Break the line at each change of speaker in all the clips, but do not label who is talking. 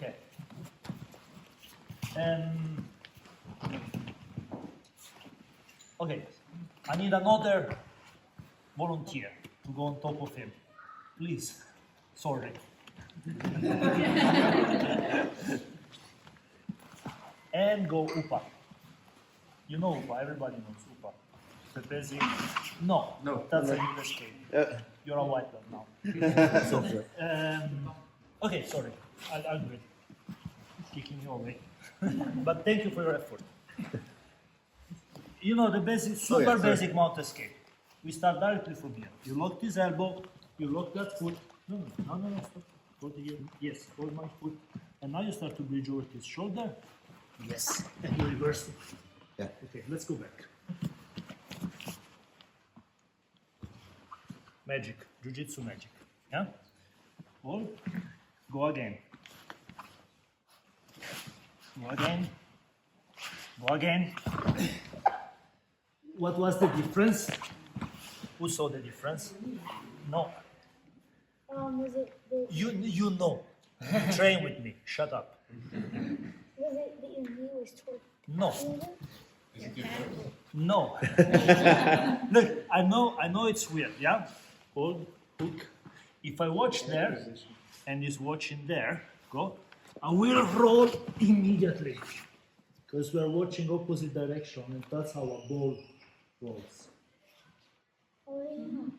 Okay. Okay, I need another volunteer to go on top of him. Please. Sorry. And go upa. You know upa, everybody knows upa. The basic. No, that's an English game. You're a white belt now. So, okay, sorry. I'll do it. Kicking you away. But thank you for your effort. You know the basic, super basic mount escape. We start directly from here. You lock this elbow, you lock that foot. No, stop. Go to here. Yes, hold my foot. And now you start to bridge over his shoulder. Yes, and you reverse it.
Yeah.
Okay, let's go back. Magic, jiu-jitsu magic. Yeah? Hold. Go again. Go again. Go again. What was the difference? Who saw the difference? No.
Was it the,
You know. Train with me. Shut up.
was it that your knee was toward
No.
the
No. Look, I know it's weird, yeah? Hold, hook. If I watch there, and he's watching there, go, I will roll immediately. Because we're watching opposite direction, and that's how a ball rolls.
Oh,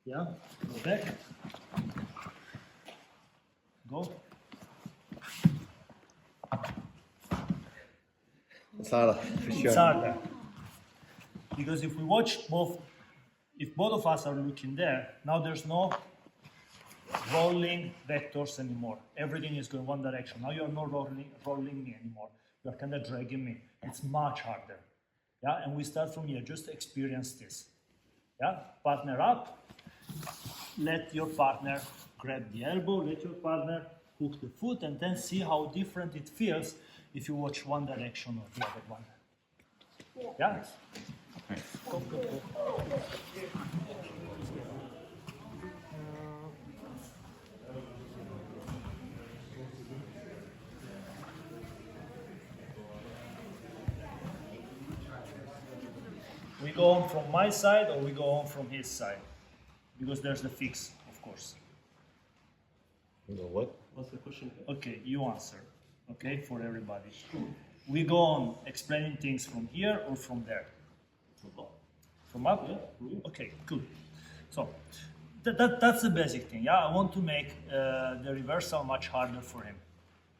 yeah.
Yeah? Go back. Go.
It's harder, for sure.
It's harder. Because if we watch both, if both of us are looking there, now there's no rolling vectors anymore. Everything is going one direction. Now you're not rolling me anymore. You're kind of dragging me. It's much harder. Yeah, and we start from here. Just experience this. Yeah, partner up. Let your partner grab the elbow. Let your partner hook the foot, and then see how different it feels if you watch one direction or the other one. Yeah. Go. We go on from my side or we go on from his side? Because there's the fix, of course.
You know what?
What's the question?
Okay, you answer. Okay, for everybody. We go on explaining things from here or from there? From up?
Yeah.
Okay, good. So that's the basic thing. Yeah, I want to make the reversal much harder for him.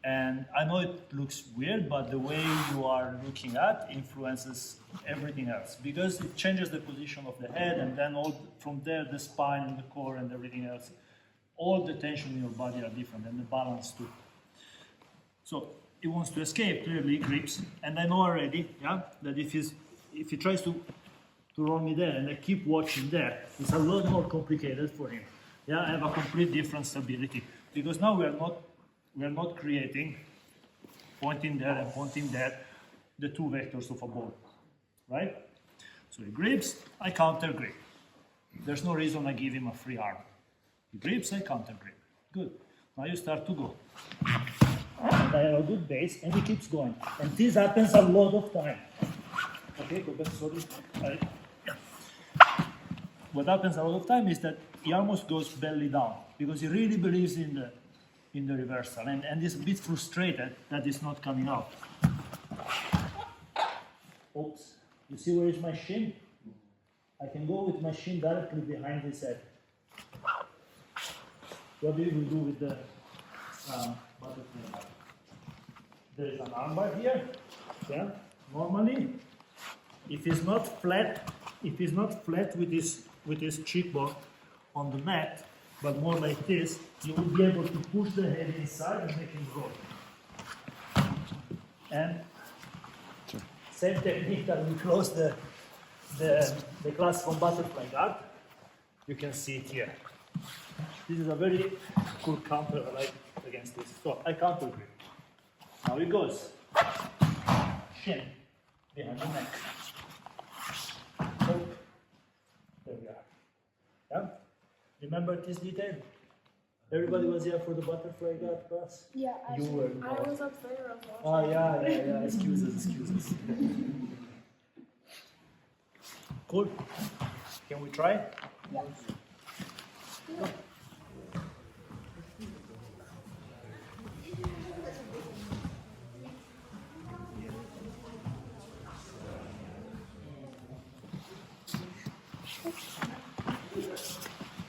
And I know it looks weird, but the way you are looking at influences everything else, because it changes the position of the head, and then from there the spine and the core and everything else. All the tension in your body are different, and the balance too. So he wants to escape, clearly grips, and I know already, yeah, that if he tries to roll me there and I keep watching there, it's a lot more complicated for him. Yeah, I have a complete different stability, because now we are not creating pointing there and pointing there, the two vectors of a ball, right? So he grips, I counter grip. There's no reason I give him a free arm. He grips, I counter grip. Good. Now you start to go. And I have a good base, and he keeps going. And this happens a lot of time. Okay, go back, sorry. What happens a lot of time is that he almost goes belly down, because he really believes in the reversal, and is a bit frustrated that it's not coming out. Oops, you see where is my shin? I can go with my shin directly behind his head. What do you do with the butterfly? There is an armbar here. Yeah. Normally, if he's not flat with his cheekbone on the mat, but more like this, you will be able to push the head inside and make him roll. And same technique that we close the class from butterfly guard. You can see it here. This is a very cool counter I like against this. So I counter grip. Now it goes. Shin behind the neck. Hook. There we are. Yeah? Remember this detail? Everybody was here for the butterfly guard class?
Yeah,
You were.
I was up there. I was watching.
Oh, yeah. Excuses. Cool. Can we try?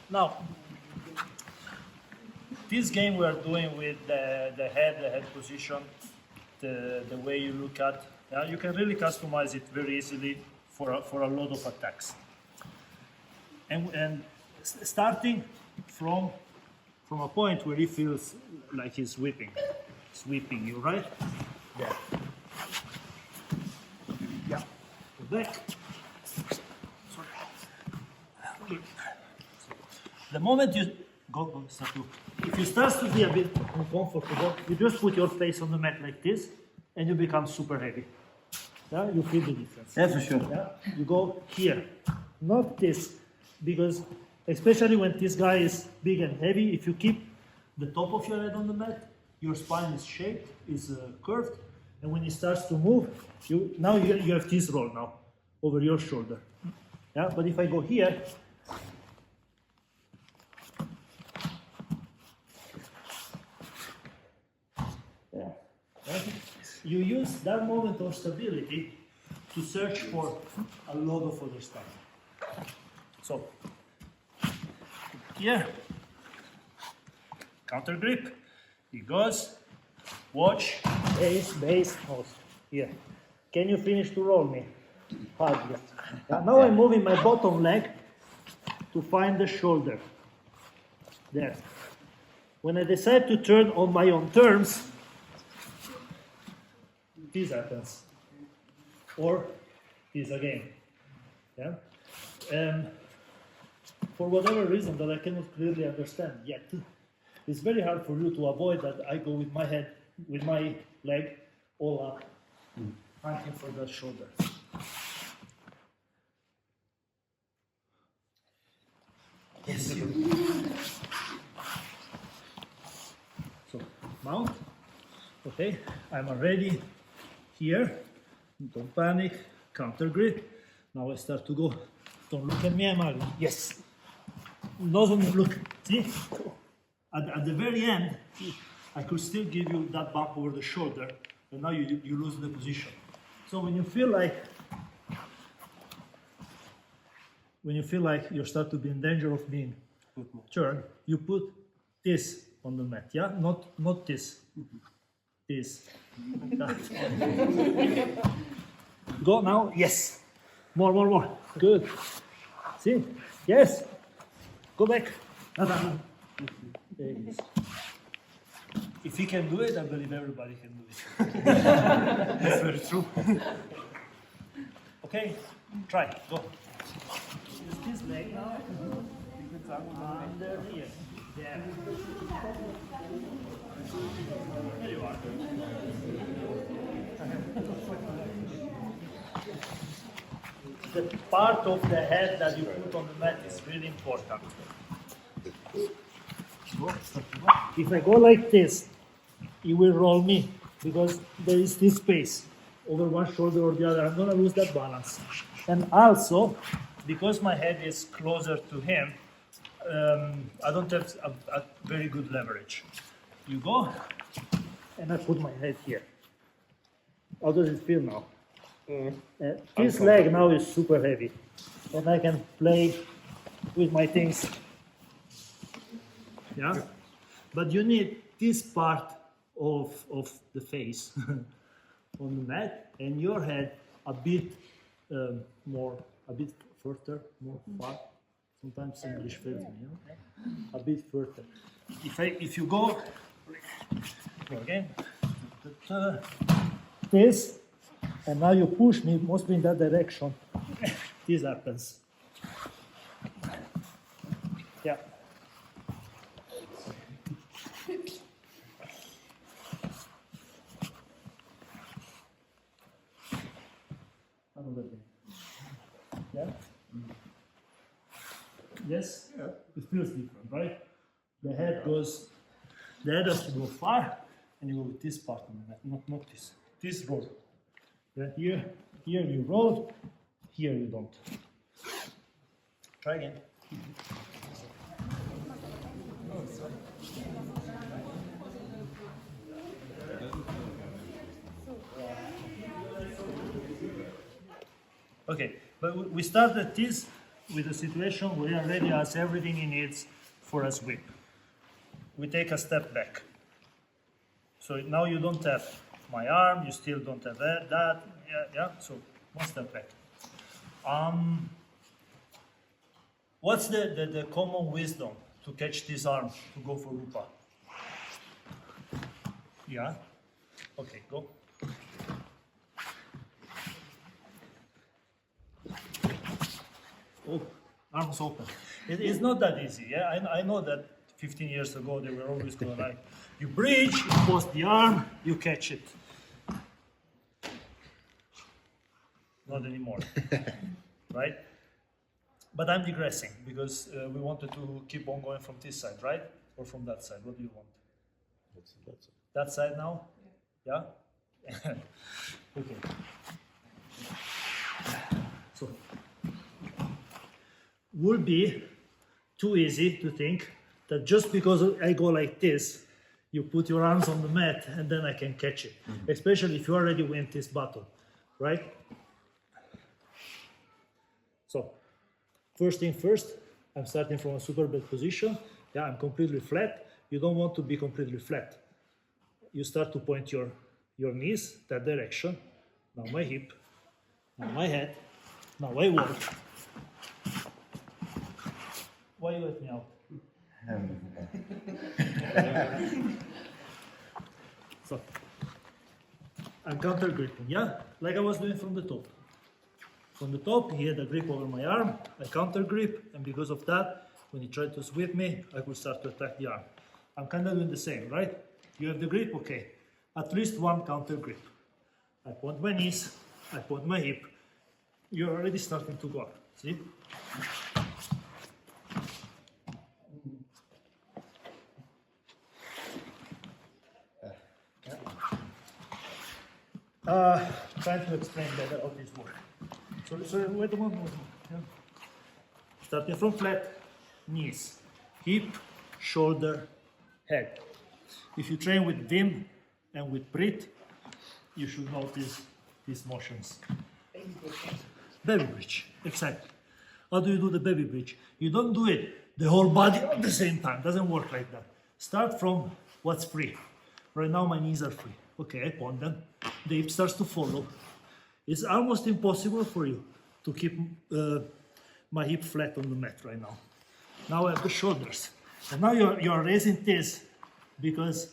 Now, this game we are doing with the head position, the way you look at, you can really customize it very easily for a lot of attacks. And starting from a point where he feels like he's sweeping you, right? There. Yeah. Go back. Sorry. The moment you go start to, if you start to be a bit uncomfortable, you just put your face on the mat like this, and you become super heavy. Yeah, you feel the difference.
Yeah, for sure.
Yeah, you go here, not this, because especially when this guy is big and heavy, if you keep the top of your head on the mat, your spine is shaped, is curved, and when it starts to move, you have this roll now over your shoulder. Yeah, but if I go here. You use that moment of stability to search for a lot of other stuff. So, here, counter grip, he goes, watch, base, nose, here. Can you finish to roll me? Hardly. Now I'm moving my bottom leg to find the shoulder. There. When I decide to turn on my own terms, this happens, or this again. Yeah. For whatever reason that I cannot clearly understand yet, it's very hard for you to avoid that I go with my head, with my leg all up, hunting for that shoulder. Yes, you. So mount. Okay, I'm already here. Don't panic. Counter grip. Now I start to go. Don't look at me, I'm ugly. Yes. Doesn't look. See? At the very end, I could still give you that bump over the shoulder, and now you lose the position. So when you feel like you start to be in danger of being turned, you put this on the mat, yeah? Not this. This. Go now. Yes. More. Good. See? Yes. Go back. There it is. If he can do it, I believe everybody can do it. That's very true. Okay, try. Go. Use this leg now. Under here. There. There you are. The part of the head that you put on the mat is really important. If I go like this, he will roll me because there is this space over one shoulder or the other. I'm going to lose that balance. And also, because my head is closer to him, I don't have a very good leverage. You go, and I put my head here. How does it feel now? This leg now is super heavy, and I can play with my things. Yeah, but you need this part of the face on the mat, and your head a bit further, more far. Sometimes English fails me, you know? A bit further. If you go again, this, and now you push me mostly in that direction, this happens. Yeah. Another thing. Yeah? Yes? Yeah. It feels different, right? the head has to go far, and you go with this part on the mat, not this roll. Yeah, here you roll, here you don't. Try again. Okay, but we started this with a situation where he already has everything he needs for a sweep. We take a step back. So now you don't have my arm, you still don't have that, yeah, so one step back. What's the common wisdom to catch this arm to go for Rupa? Yeah? Okay, go. Oh, arms open. It's not that easy, yeah? I know that 15 years ago they were always going like, you bridge, you post the arm, you catch it. Not anymore, right? But I'm digressing because we wanted to keep on going from this side, right? Or from that side, what do you want?
That's
That side now? Yeah? Okay. So, would be too easy to think that just because I go like this, you put your arms on the mat and then I can catch it. Especially if you already win this battle, right? So, first thing first, I'm starting from a super bad position. Yeah, I'm completely flat. You don't want to be completely flat. You start to point your knees that direction. Now my hip, now my head, now I walk. Why you let me out? So, I'm counter gripping, yeah? Like I was doing from the top. From the top, he had a grip over my arm, I counter grip, and because of that, when he tried to sweep me, I could start to attack the arm. I'm kind of doing the same, right? You have the grip, okay. At least one counter grip. I point my knees, I point my hip. You're already starting to go up, see? Trying to explain better how this works. So wait a moment. Yeah. Starting from flat, knees, hip, shoulder, head. If you train with Wim and with Brit, you should notice these motions. Baby bridge, exactly. How do you do the baby bridge? You don't do it the whole body at the same time. Doesn't work like that. Start from what's free. Right now my knees are free. Okay, I point them. The hip starts to follow. It's almost impossible for you to keep my hip flat on the mat right now. Now I have the shoulders. And now you're raising this because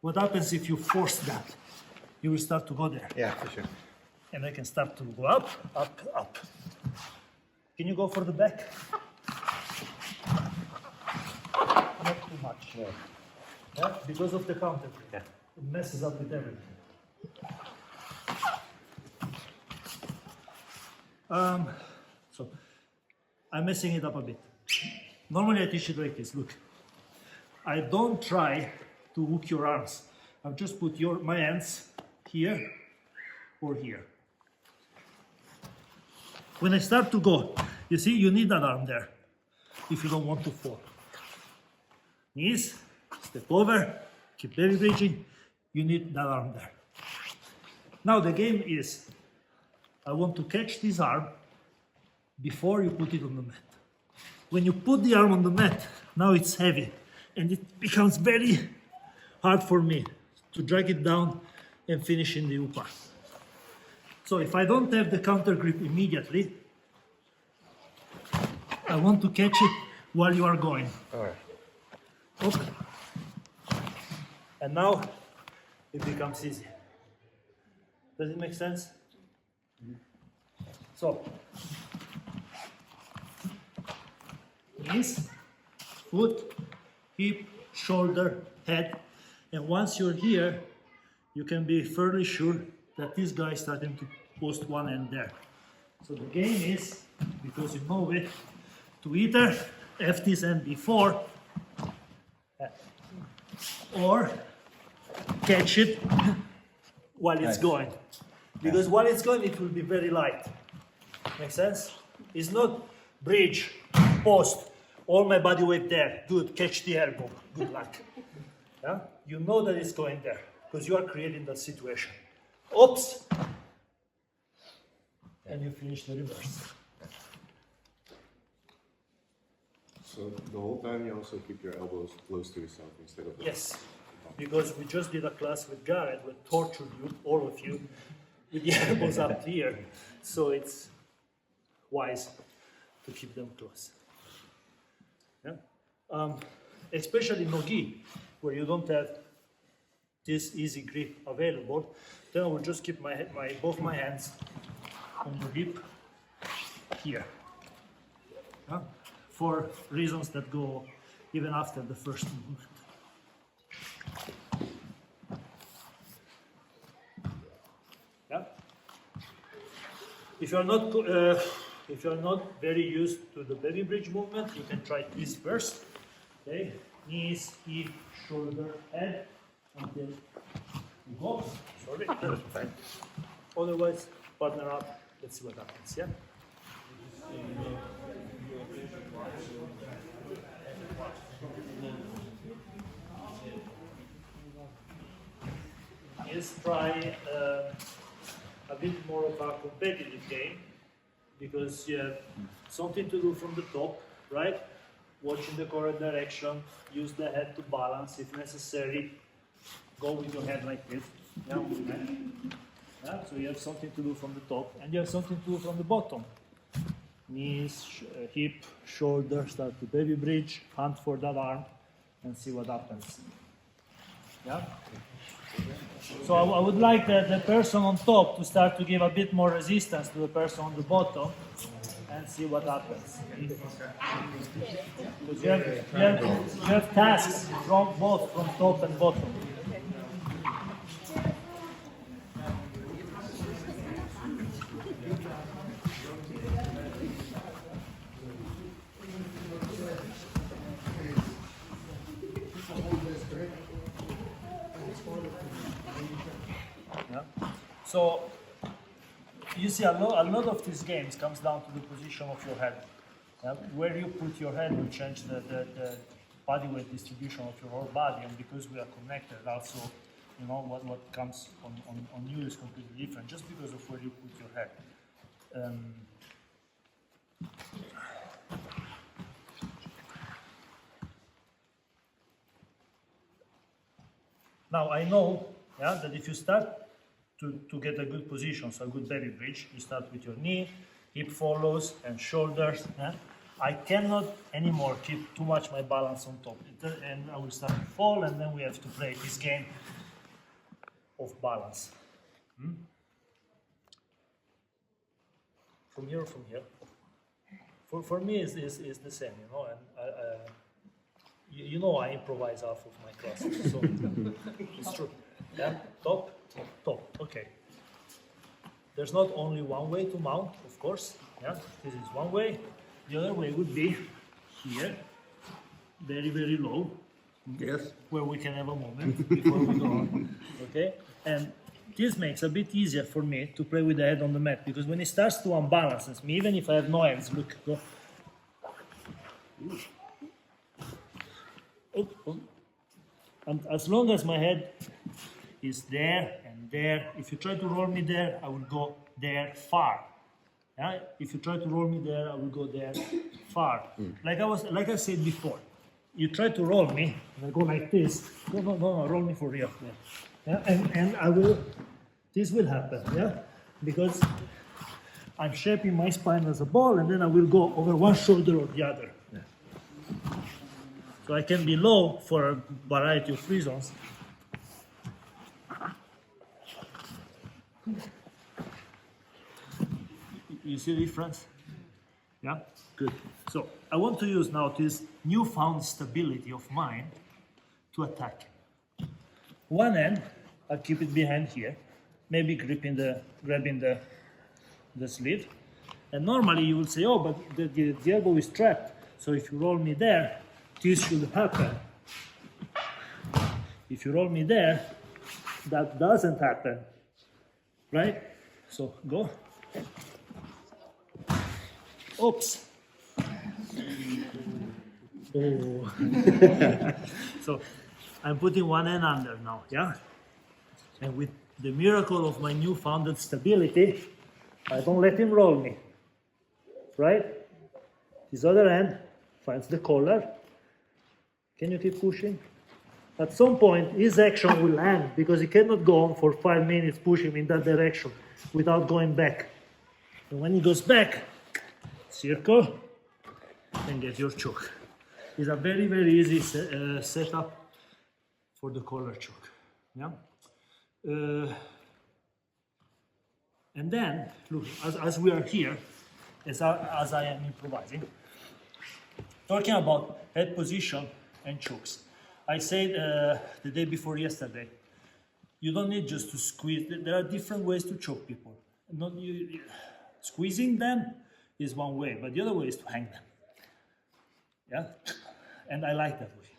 what happens if you force that? You will start to go there.
Yeah, for sure.
And I can start to go up, up, up. Can you go for the back? Not too much.
Yeah.
Yeah? Because of the counter.
Yeah.
It messes up with everything. So I'm messing it up a bit. Normally I teach it like this. Look, I don't try to hook your arms. I've just put my hands here or here. When I start to go, you see, you need that arm there if you don't want to fall. Knees, step over, keep baby bridging. You need that arm there. Now the game is, I want to catch this arm before you put it on the mat. When you put the arm on the mat, now it's heavy and it becomes very hard for me to drag it down and finish in the upa. So if I don't have the counter grip immediately, I want to catch it while you are going.
All right.
Okay. And now it becomes easy. Does it make sense? So, knees, foot, hip, shoulder, head. And once you're here, you can be fairly sure that this guy is starting to post one end there. So the game is, because you know it, to either have this end before Or catch it while it's
Nice.
going. Because while it's going, it will be very light. Make sense? It's not bridge, post, all my body weight there. Good, catch the elbow. Good luck. Yeah? You know that it's going there because you are creating that situation. Oops! And you finish the reverse.
So the whole time you also keep your elbows close to yourself instead of...
Yes, because we just did a class with Garrett, we tortured you, all of you, with the elbows up here. So it's wise to keep them close. Yeah? Especially no-gi, where you don't have this easy grip available. Then I will just keep both my hands on the hip here. Yeah? For reasons that go even after the first movement. Yeah. If you're not very used to the baby bridge movement, you can try this first. Okay, knees, hip, shoulder, head, until you go. Sorry. Otherwise, partner up. Let's see what happens. Yeah. Let's try a bit more of a competitive game because you have something to do from the top, right? Watching the correct direction, use the head to balance if necessary. Go with your head like this. Yeah, yeah, so you have something to do from the top and you have something to do from the bottom. Knees, hip, shoulder, start to baby bridge, hunt for that arm and see what happens. Yeah? So I would like the person on top to start to give a bit more resistance to the person on the bottom and see what happens. Because you have tasks from both from top and bottom. So you see a lot of these games comes down to the position of your head. Where you put your head will change the body weight distribution of your whole body, and because we are connected also, you know, what comes on you is completely different just because of where you put your head. Now I know that if you start to get a good position, so a good baby bridge, you start with your knee, hip follows, and shoulders. I cannot anymore keep too much my balance on top, and I will start to fall, and then we have to play this game of balance. From here or from here? For me, it's the same, you know, and you know I improvise half of my classes, so it's true. Yeah, top. Okay. There's not only one way to mount, of course. Yeah, this is one way. The other way would be here, very, very low.
Yes.
Where we can have a moment before we go on. Okay? And this makes it a bit easier for me to play with the head on the mat, because when it starts to unbalance me, even if I have no hands, look, go. Oh. And as long as my head is there and there, if you try to roll me there, I will go there far. Yeah? If you try to roll me there, I will go there far. Like I said before, you try to roll me, and I go like this. No, roll me for real. Yeah? And I will. This will happen. Yeah, because I'm shaping my spine as a ball, and then I will go over one shoulder or the other. Yeah. So I can be low for a variety of reasons. You see the difference? Yeah? Good. So I want to use now this newfound stability of mine to attack. One hand, I'll keep it behind here, maybe grabbing the sleeve. And normally you will say, oh, but the elbow is trapped. So if you roll me there, this should happen. If you roll me there, that doesn't happen, right? So go. Oops. Oh. So I'm putting one hand under now, yeah? And with the miracle of my newfound stability, I don't let him roll me, right? His other hand finds the collar. Can you keep pushing? At some point, his action will end because he cannot go on for 5 minutes pushing in that direction without going back. And when he goes back, circle and get your choke. It's a very, very easy setup for the collar choke. Yeah. And then, look, as we are here, as I am improvising, talking about head position and chokes. I said the day before yesterday, you don't need just to squeeze. There are different ways to choke people. Squeezing them is one way, but the other way is to hang them. Yeah, and I like that way.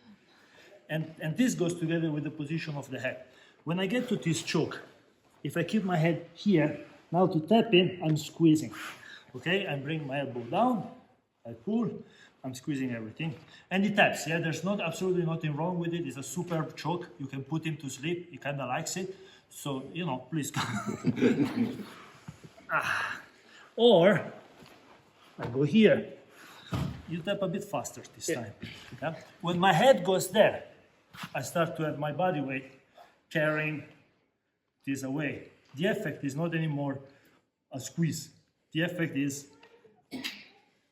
And this goes together with the position of the head. When I get to this choke, if I keep my head here, now to tap in, I'm squeezing. Okay, I bring my elbow down, I pull, I'm squeezing everything. And it taps, yeah, there's absolutely nothing wrong with it. It's a superb choke. You can put him to sleep. He kind of likes it. So, please go. Or, I go here. You tap a bit faster this time. Yeah? When my head goes there, I start to have my body weight carrying this away. The effect is not anymore a squeeze. The effect is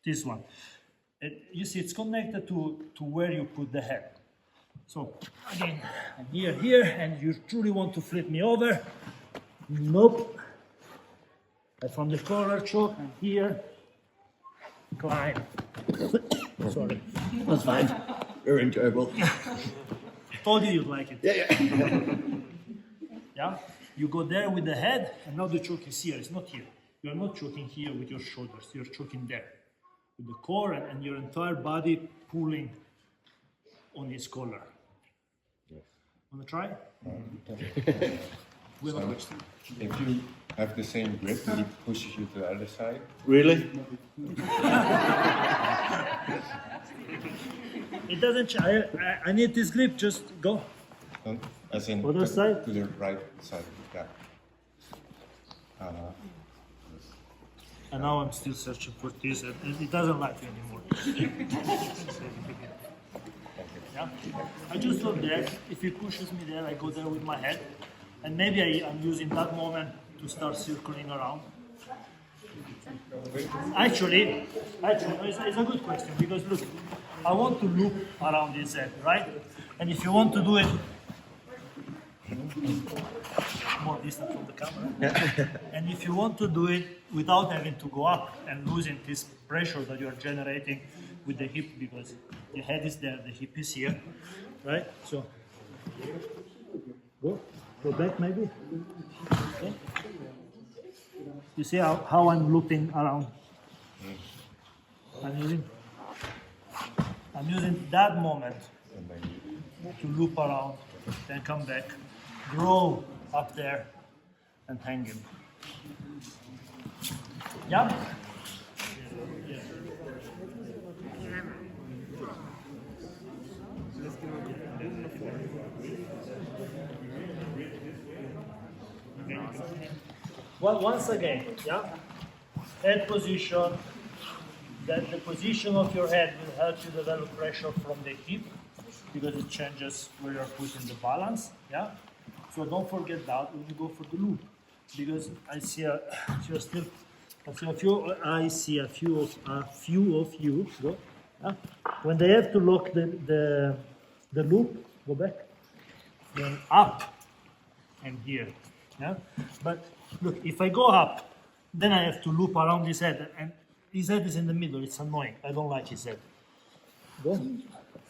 this one. You see, it's connected to where you put the head. So, again, I'm here, and you truly want to flip me over. Nope. I found the collar choke, I'm here. Climb. Sorry.
That's fine. Very enjoyable.
Told you you'd like it.
Yeah.
Yeah? You go there with the head, and now the choke is here. It's not here. You're not choking here with your shoulders. You're choking there. With the core and your entire body pulling on his collar.
Yes.
Want to try?
So if you have the same grip, he pushes you to the other side.
Really?
It doesn't. I need this grip. Just go.
As in
Other side?
to the right side. Yeah.
And now I'm still searching for this, and it doesn't like you anymore. Yeah? I just look there. If he pushes me there, I go there with my head. And maybe I'm using that moment to start circling around. Actually, it's a good question, because look, I want to loop around his head, right? And if you want to do it more distant from the camera, and if you want to do it without having to go up and losing this pressure that you're generating with the hip, because the head is there, the hip is here, right? So, go back maybe. Okay. You see how I'm looping around? I'm using that moment to loop around, then come back, grow up there, and hang him. Yeah? Well, once again, yeah? Head position, then the position of your head will help you develop pressure from the hip, because it changes where you're putting the balance, yeah? So don't forget that when you go for the loop, because I see a few of you go, yeah? When they have to lock the loop, go back, then up and here, yeah? But look, if I go up, then I have to loop around his head, and his head is in the middle. It's annoying. I don't like his head. Go.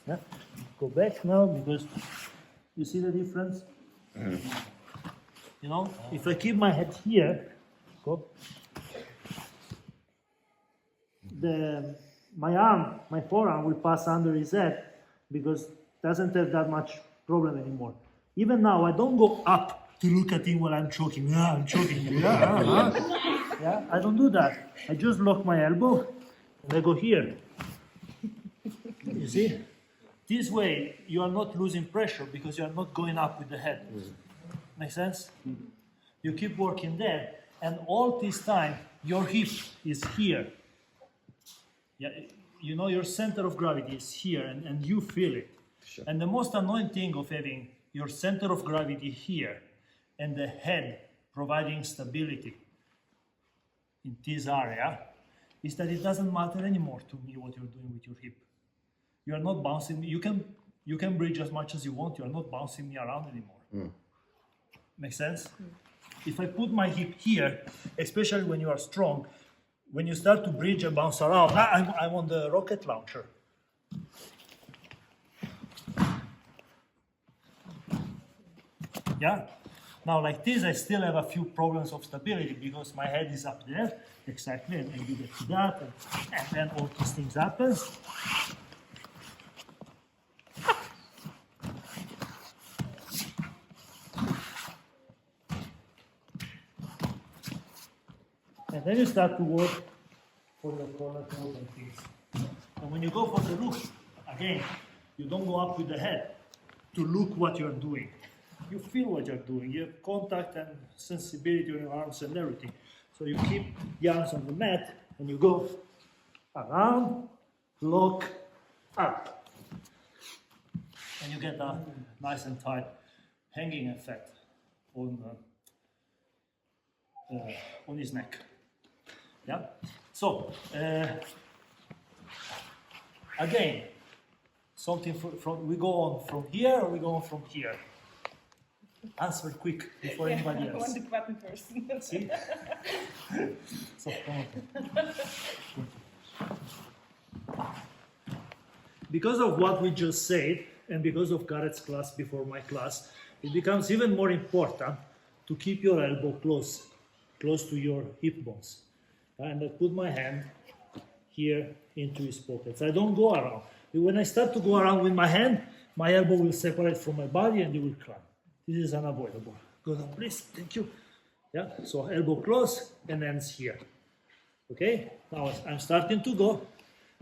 Yeah. Go back now, because you see the difference? You know, if I keep my head here, go. My forearm will pass under his head, because it doesn't have that much problem anymore. Even now, I don't go up to look at him while I'm choking. Yeah, I'm choking. Yeah, I don't do that. I just lock my elbow and I go here. You see? This way, you are not losing pressure because you are not going up with the head. Make sense? You keep working there, and all this time, your hip is here. Yeah, you know, your center of gravity is here, and you feel it.
Sure.
And the most annoying thing of having your center of gravity here and the head providing stability in this area is that it doesn't matter anymore to me what you're doing with your hip. You are not bouncing me. You can bridge as much as you want. You are not bouncing me around anymore. Make sense? If I put my hip here, especially when you are strong, when you start to bridge and bounce around, I'm on the rocket launcher. Yeah? Now, like this, I still have a few problems of stability because my head is up there, exactly, and you get to that, and then all these things happen. And then you start to work for the corner toes and things. And when you go for the look, again, you don't go up with the head to look what you're doing. You feel what you're doing. You have contact and sensibility on your arms and everything. So you keep the arms on the mat and you go around, lock, up. And you get a nice and tight hanging effect on his neck. Yeah. So again, something from we go on from here or we go on from here. Answer quick before anybody
I
else.
want the button first.
See? So come on. Because of what we just said, and because of Garrett's class before my class, it becomes even more important to keep your elbow close to your hip bones. And I put my hand here into his pockets. I don't go around. When I start to go around with my hand, my elbow will separate from my body and it will climb. This is unavoidable. Go down, please. Thank you. Yeah. So elbow close and ends here. Okay. Now I'm starting to go,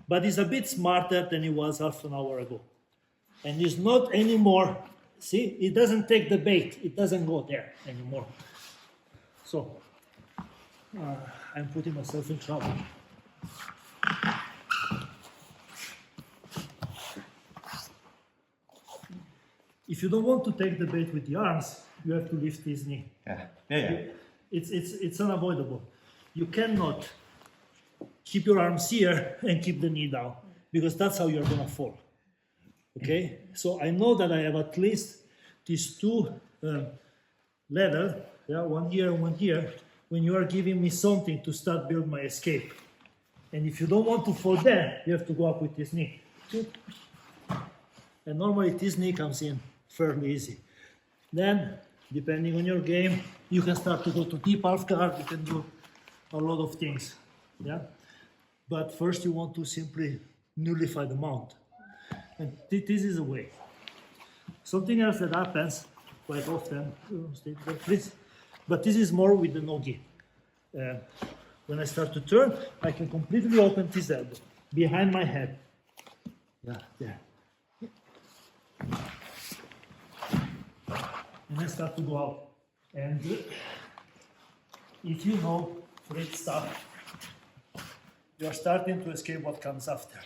but it's a bit smarter than it was half an hour ago, and it's not anymore. See, it doesn't take the bait. It doesn't go there anymore. So I'm putting myself in trouble. If you don't want to take the bait with the arms, you have to lift his knee.
Yeah.
It's unavoidable. You cannot keep your arms here and keep the knee down because that's how you're gonna fall. Okay? So I know that I have at least these two levels, yeah, one here and one here, when you are giving me something to start build my escape. And if you don't want to fall there, you have to go up with this knee. And normally this knee comes in fairly easy. Then, depending on your game, you can start to go to deep half guard, you can do a lot of things. Yeah? But first you want to simply nullify the mount. And this is a way. Something else that happens quite often, stay there, please. But this is more with the nogi. When I start to turn, I can completely open this elbow behind my head. Yeah, there. And I start to go out. And if you know great stuff, you are starting to escape what comes after.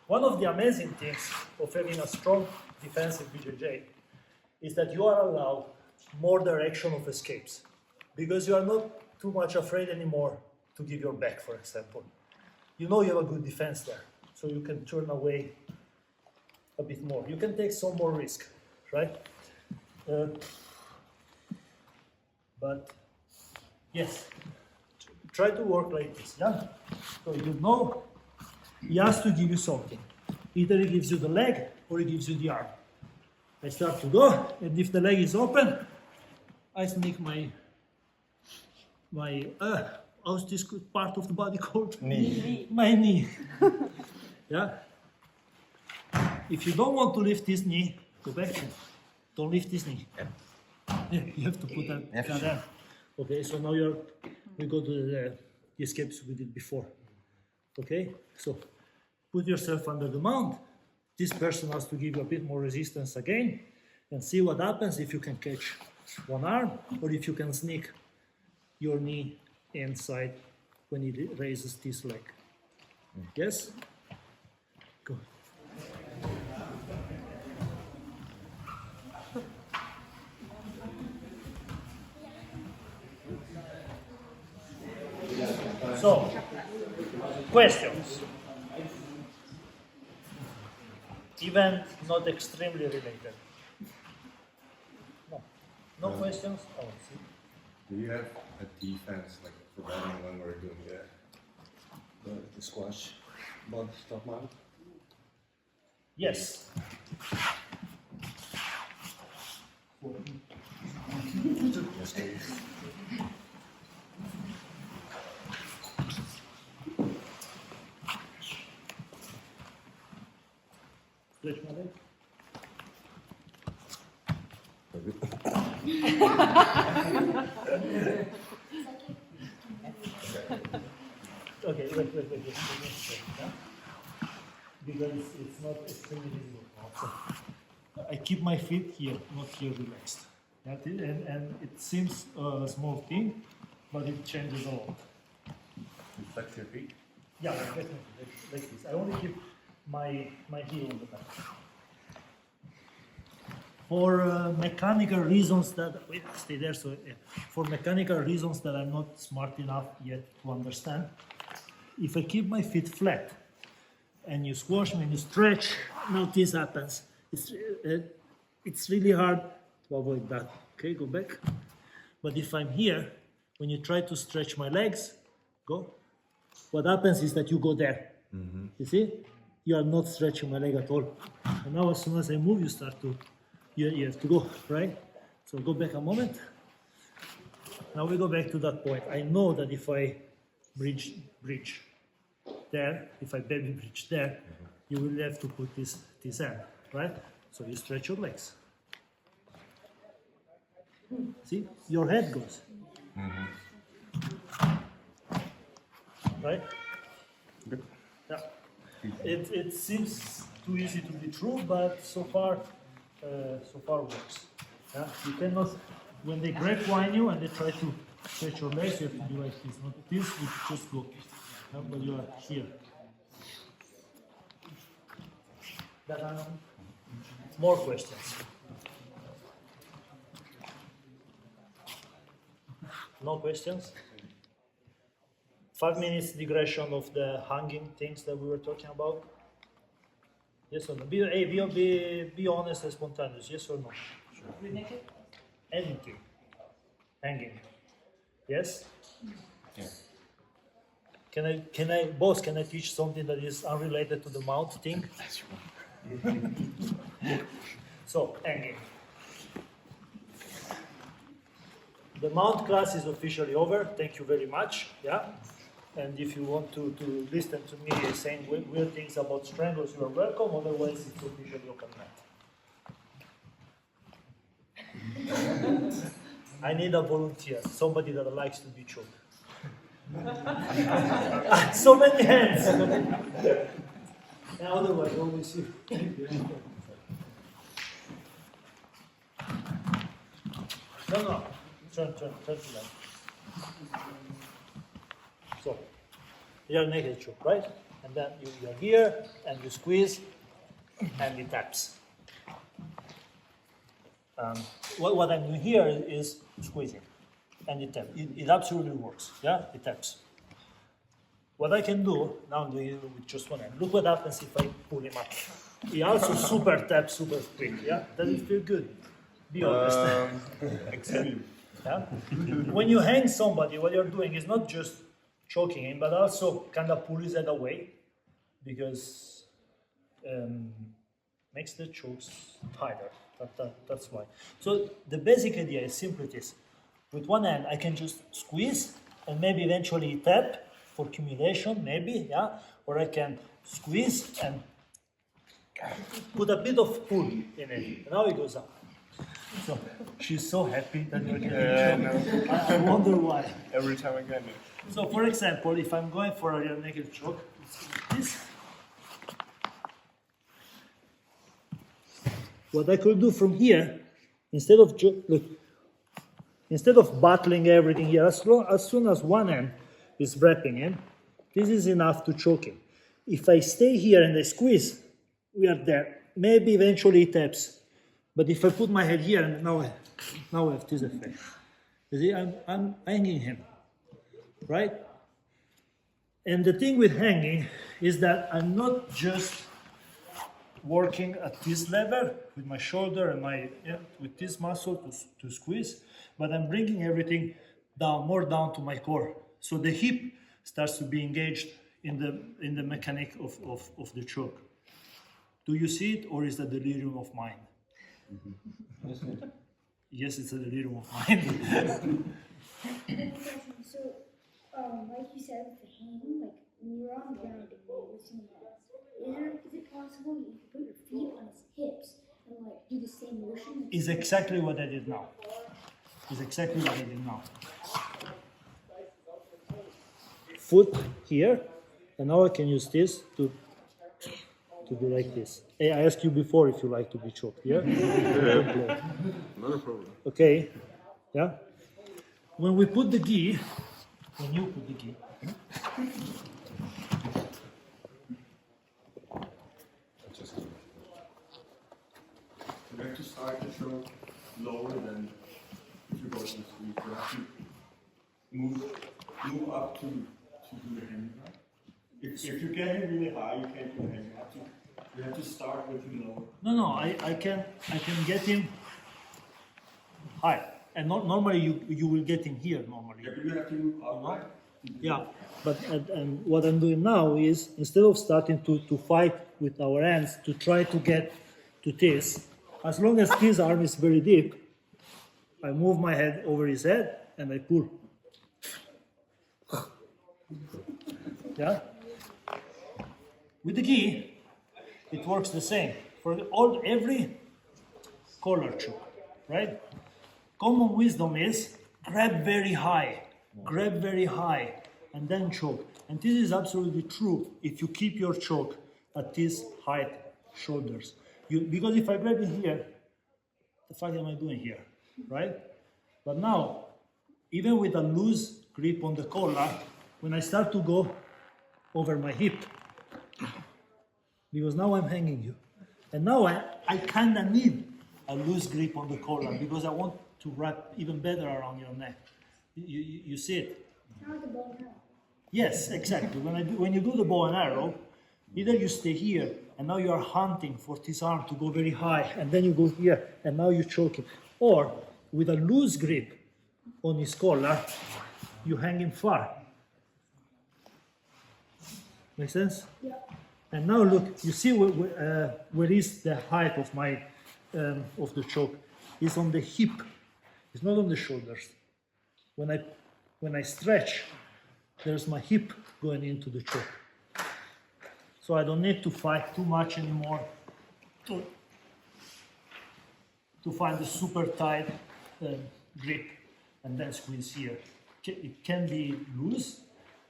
One of the amazing things of having a strong defensive BJJ is that you are allowed more direction of escapes because you are not too much afraid anymore to give your back, for example. You know you have a good defense there, so you can turn away a bit more. You can take some more risk, right? But yes, try to work like this, yeah? So you know he has to give you something. Either he gives you the leg or he gives you the arm. I start to go, and if the leg is open, I sneak my how's this good part of the body called?
Knee.
My knee. Yeah. If you don't want to lift this knee, go back. Don't lift this knee. Yeah, you have to put that down. Okay, so now we go to the escapes we did before. Okay, so put yourself under the mount. This person has to give you a bit more resistance again, and see what happens if you can catch one arm or if you can sneak your knee inside when he raises this leg. Yes? Go. So, questions? Even not extremely related. No. No questions? Oh, see.
Do you have a defense, like preventing when we're doing the squash above top mount?
Yes. Stretch my leg. Okay, wait. Yeah? Because it's not extremely visible. So I keep my feet here, not here relaxed. That is, and it seems a small thing, but it changes a lot.
You flex your feet?
Yeah, definitely, like this. I only keep my heel on the back. For mechanical reasons that, wait, stay there, so yeah. For mechanical reasons that I'm not smart enough yet to understand, if I keep my feet flat and you squash me and you stretch, now this happens. It's really hard to avoid that. Okay, go back. But if I'm here, when you try to stretch my legs, go. What happens is that you go there. You see? You are not stretching my leg at all. And now as soon as I move, you start to, you have to go, right? So go back a moment. Now we go back to that point. I know that if I bridge there, if I baby bridge there, you will have to put this end, right? So you stretch your legs. See, your head goes. Right?
Good.
Yeah. It seems too easy to be true, but so far works. Yeah? You cannot, when they grapevine you and they try to stretch your legs, you have to do like this, not this, you just go. Yeah? But you are here. More questions? No questions? 5 minutes digression of the hanging things that we were talking about. Yes or no? Be honest and spontaneous. Yes or no?
We make it?
Anything. Hanging. Yes?
Yeah.
Can I teach something that is unrelated to the mount thing?
That's right.
So, hanging. The mount class is officially over. Thank you very much. Yeah? And if you want to listen to me saying weird things about strangles, you are welcome. Otherwise, it's officially open mat. I need a volunteer, somebody that likes to be choked. So many hands. Yeah, otherwise, always you. No. Turn to left. So, you are naked choke, right? And then you are here, and you squeeze, and it taps. What I'm doing here is squeezing, and it taps. It absolutely works, yeah? It taps. What I can do, now I'm doing it with just one hand. Look what happens if I pull him up. He also super taps super quick, yeah? Does it feel good? Be honest.
Extreme.
Yeah? When you hang somebody, what you're doing is not just choking him, but also kind of pull his head away, because makes the chokes tighter. That's why. So the basic idea is simply this. With one hand, I can just squeeze and maybe eventually tap for accumulation, maybe, yeah? Or I can squeeze and put a bit of pull in it. Now it goes up. So she's so happy that we're getting choked. I wonder why.
Every time I get it.
So for example, if I'm going for a rear naked choke, this. What I could do from here, instead of battling everything here, as soon as one end is wrapping in, this is enough to choke him. If I stay here and I squeeze, we are there. Maybe eventually it taps. But if I put my head here, and now I have this effect. You see, I'm hanging him, right? And the thing with hanging is that I'm not just working at this level with my shoulder and with this muscle to squeeze, but I'm bringing everything down, more down to my core. So the hip starts to be engaged in the mechanic of the choke. Do you see it, or is that delirium of mind? Yes, it's a delirium of mind.
So, like you said, with the hanging, like when you're on the ground and you're lifting him up, is it possible you can put your feet on his hips and like do the same motion?
Is exactly what I did now. Foot here, and now I can use this to do like this. Hey, I asked you before if you like to be choked, yeah?
Not a problem.
Okay, yeah? When you put the gi,
You have to start the show lower than if you go to the squeeze. You have to move up to do the hand. If you get him really high, you can't do hand. You have to start with him lower.
No, I can get him high. And normally you will get him here normally.
Yeah, but you have to move up, right?
Yeah, but and what I'm doing now is, instead of starting to fight with our hands to try to get to this, as long as his arm is very deep, I move my head over his head and I pull. Yeah? With the gi, it works the same. For every collar choke, right? Common wisdom is grab very high, and then choke. And this is absolutely true if you keep your choke at this height, shoulders. Because if I grab it here, the fuck am I doing here, right? But now, even with a loose grip on the collar, when I start to go over my hip, because now I'm hanging you, and now I kind of need a loose grip on the collar because I want to wrap even better around your neck. You see it?
Kind of like a bow and arrow.
Yes, exactly. When you do the bow and arrow, either you stay here and now you are hunting for this arm to go very high, and then you go here and now you choke him, or with a loose grip on his collar, you hang him far. Make sense?
Yeah.
And now look, you see where is the height of my of the choke? It's on the hip. It's not on the shoulders. When I stretch, there's my hip going into the choke. So I don't need to fight too much anymore to find the super tight grip and then squeeze here. It can be loose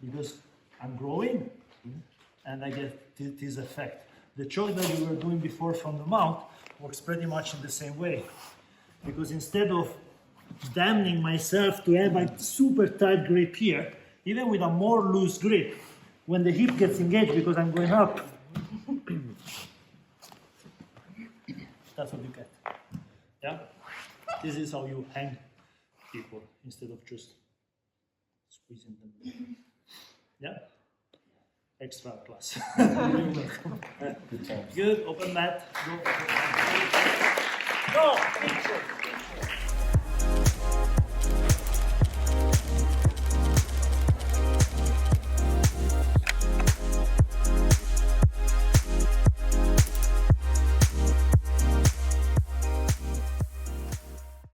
because I'm growing and I get this effect. The choke that we were doing before from the mount works pretty much in the same way, because instead of damning myself to have a super tight grip here, even with a more loose grip, when the hip gets engaged because I'm going up, that's what you get. Yeah? This is how you hang people instead of just squeezing them. Yeah? Extra class. You're welcome. Good, open mat. Go. Go, picture.